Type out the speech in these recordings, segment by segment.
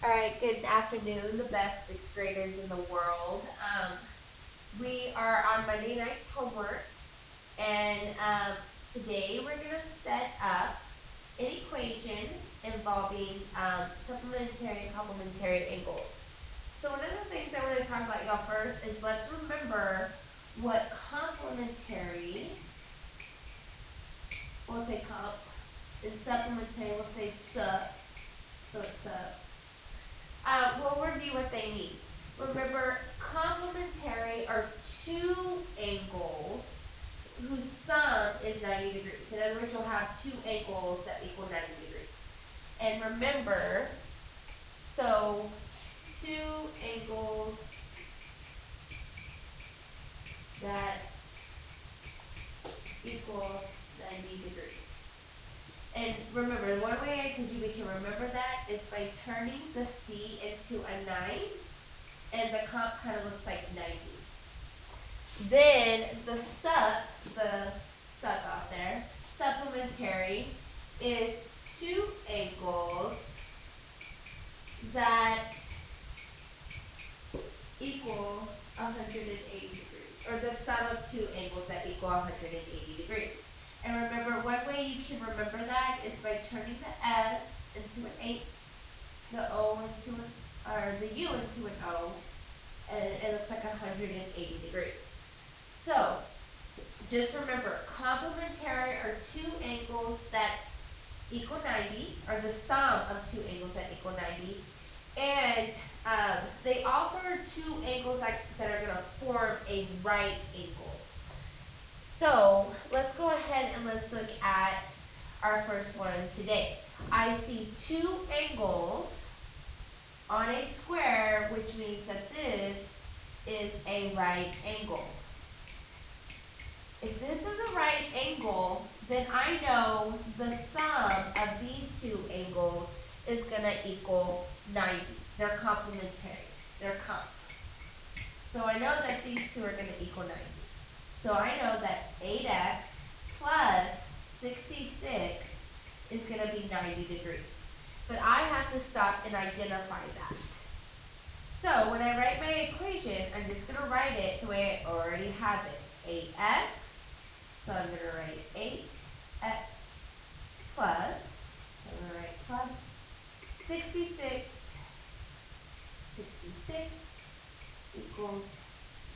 All right, good afternoon, the best sixth graders in the world. We are on Monday night's homework, and today we're going to set up an equation involving supplementary and complementary angles. So one of the things I want to talk about, y'all, first is let's remember what complementary, we'll say comp, and supplementary, we'll say sup, so it's sup. We'll review what they mean. Remember, complementary are two angles whose sum is 90 degrees. In other words, you'll have two angles that equal 90 degrees. And remember, so two angles that equal 90 degrees. And remember, the one way I told you we can remember that is by turning the C into a 9, and the comp kind of looks like 90. Then the sup out there, supplementary, is two angles that equal 180 degrees, or the sum of two angles that equal 180 degrees. And remember, one way you can remember that is by turning the S into an 8, the O into an, or the U into an O, and it looks like 180 degrees. So, just remember, complementary are two angles that equal 90, or the sum of two angles that equal 90, and they also are two angles that are going to form a right angle. So, let's go ahead and let's look at our first one today. I see two angles on a square, which means that this is a right angle. If this is a right angle, then I know the sum of these two angles is going to equal 90. They're complementary. They're comp. So I know that these two are going to equal 90. So I know that 8x plus 66 is going to be 90 degrees. But I have to stop and identify that. So when I write my equation, I'm just going to write it the way I already have it. 8x, so I'm going to write 8x plus, so I'm going to write plus 66 equals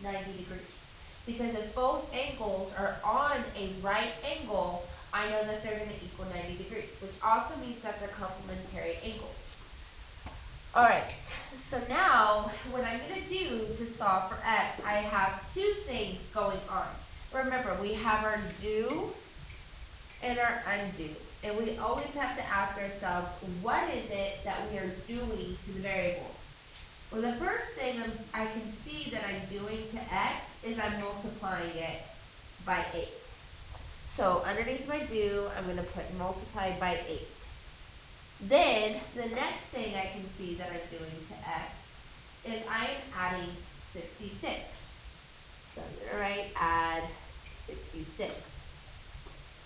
90 degrees. Because if both angles are on a right angle, I know that they're going to equal 90 degrees, which also means that they're complementary angles. Alright, so now what I'm going to do to solve for x, I have two things going on. Remember, we have our do and our undo. And we always have to ask ourselves, what is it that we are doing to the variable? Well, the first thing I can see that I'm doing to x is I'm multiplying it by 8. So underneath my do, I'm going to put multiplied by 8. Then, the next thing I can see that I'm doing to x is I am adding 66. So I'm going to write add 66.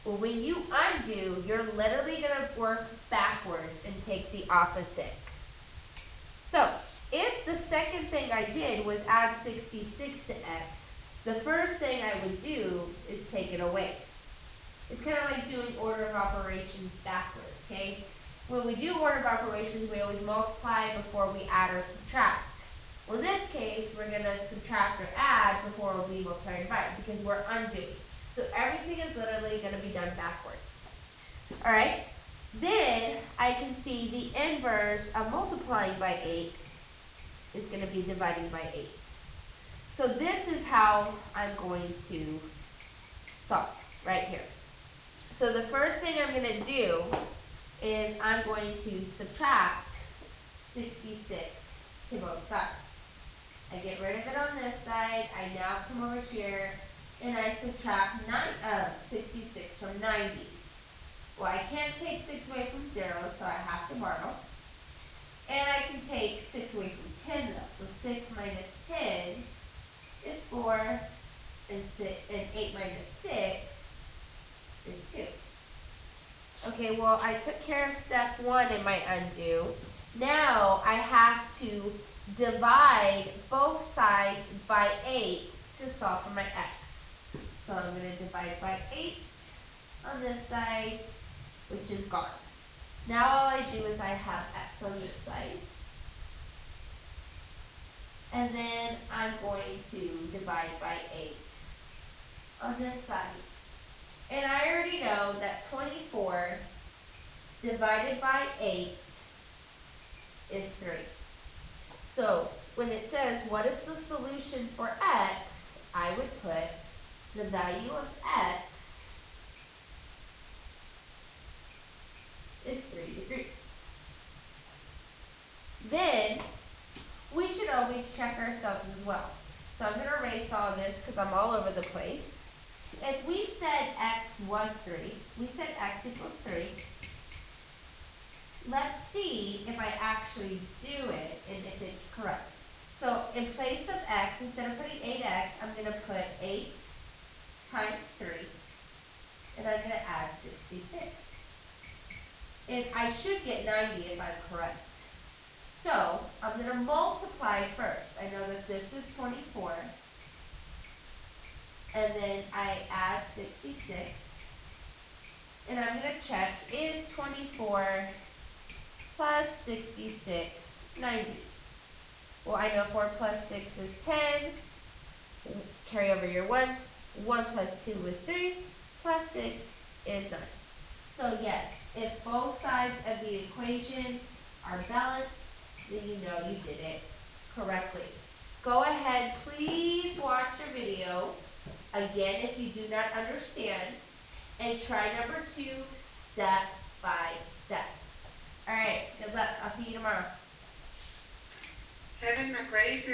Well, when you undo, you're literally going to work backwards and take the opposite. So, if the second thing I did was add 66 to x, the first thing I would do is take it away. It's kind of like doing order of operations backwards, okay? When we do order of operations, we always multiply before we add or subtract. Well, in this case, we're going to subtract or add before we multiply or divide because we're undoing. So everything is literally going to be done backwards. All right? Then I can see the inverse of multiplying by 8 is going to be dividing by 8. So this is how I'm going to solve right here. So the first thing I'm going to do is I'm going to subtract 66 to both sides. I get rid of it on this side. I now come over here and I subtract 66 from 90. Well, I can't take 6 away from 0, so I have to borrow. And I can take 6 away from 10 though. So 6 minus 10 is 4, and 8 minus 6 is 2. Okay, well, I took care of step 1 in my undo. Now I have to divide both sides by 8 to solve for my x. So I'm going to divide by 8 on this side, which is gone. Now all I do is I have x on this side. And then I'm going to divide by 8 on this side. And I already know that 24 divided by 8 is 3. So when it says what is the solution for x, I would put the value of x is 3 degrees. Then we should always check ourselves as well. So I'm going to erase all of this because I'm all over the place. If we said x was 3, we said x equals 3. Let's see if I actually do it and if it's correct. So in place of x, instead of putting 8x, I'm going to put 8 times 3. And I'm going to add 66. And I should get 90 if I'm correct. So I'm going to multiply first. I know that this is 24. And then I add 66. And I'm going to check, is 24 plus 66 90? Well, I know 4 plus 6 is 10. Carry over your 1. 1 plus 2 is 3. Plus 6 is 9. So yes, if both sides of the equation are balanced, then you know you did it correctly. Go ahead, please watch your video again if you do not understand, and try number 2 step by step. All right, good luck. I'll see you tomorrow. Kevin McRae.